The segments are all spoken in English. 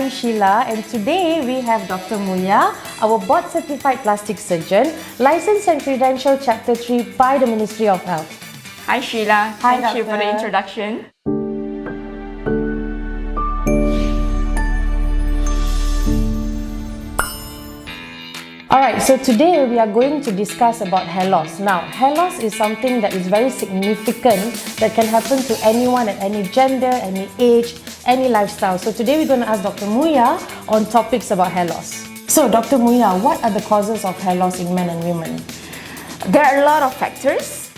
I'm Sheila, and today we have Dr. Muya, our board-certified plastic surgeon, licensed and credentialed Chapter 3 by the Ministry of Health. Hi Sheila, Hi, thank you for the Doctor. introduction. Alright, so today we are going to discuss about hair loss. Now, hair loss is something that is very significant that can happen to anyone at any gender, any age, any lifestyle. So today we're going to ask Dr. Muya on topics about hair loss. So Dr. Muya, what are the causes of hair loss in men and women? There are a lot of factors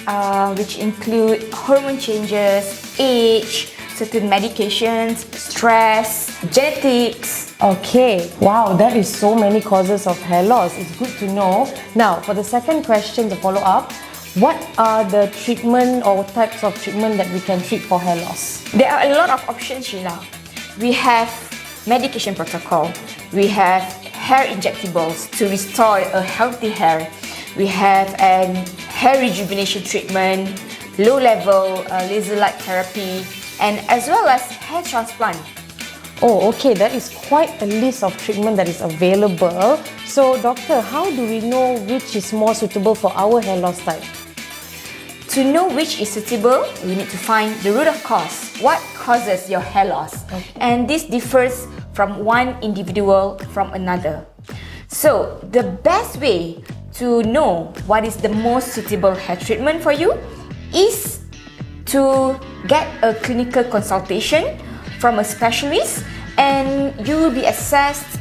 which include hormone changes, age, certain medications, stress, genetics. Okay, wow, that is so many causes of hair loss. It's good to know. Now, for the second question to follow up, what are the treatment or types of treatment that we can treat for hair loss? There are a lot of options, Sheila. We have medication protocol. We have hair injectables to restore a healthy hair. We have an hair rejuvenation treatment, low-level laser light therapy, and as well as hair transplant. Oh, okay, that is quite a list of treatment that is available. So, doctor, how do we know which is more suitable for our hair loss type? To know which is suitable, we need to find the root of cause. What causes your hair loss? Okay. And this differs from one individual from another. So, the best way to know what is the most suitable hair treatment for you is to get a clinical consultation from a specialist, and you will be assessed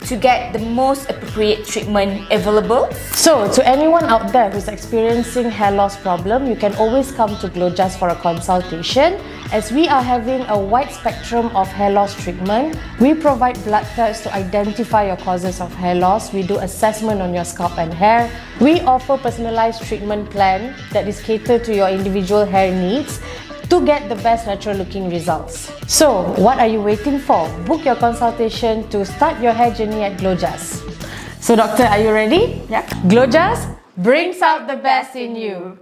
to get the most appropriate treatment available. So, to anyone out there who's experiencing hair loss problem, you can always come to GLOJAS for a consultation, as we are having a wide spectrum of hair loss treatment. We provide blood tests to identify your causes of hair loss. We do assessment on your scalp and hair. We offer personalized treatment plan that is catered to your individual hair needs to get the best natural looking results. So, what are you waiting for? Book your consultation to start your hair journey at GLOJAS. So doctor, are you ready? Yeah. GLOJAS brings out the best in you.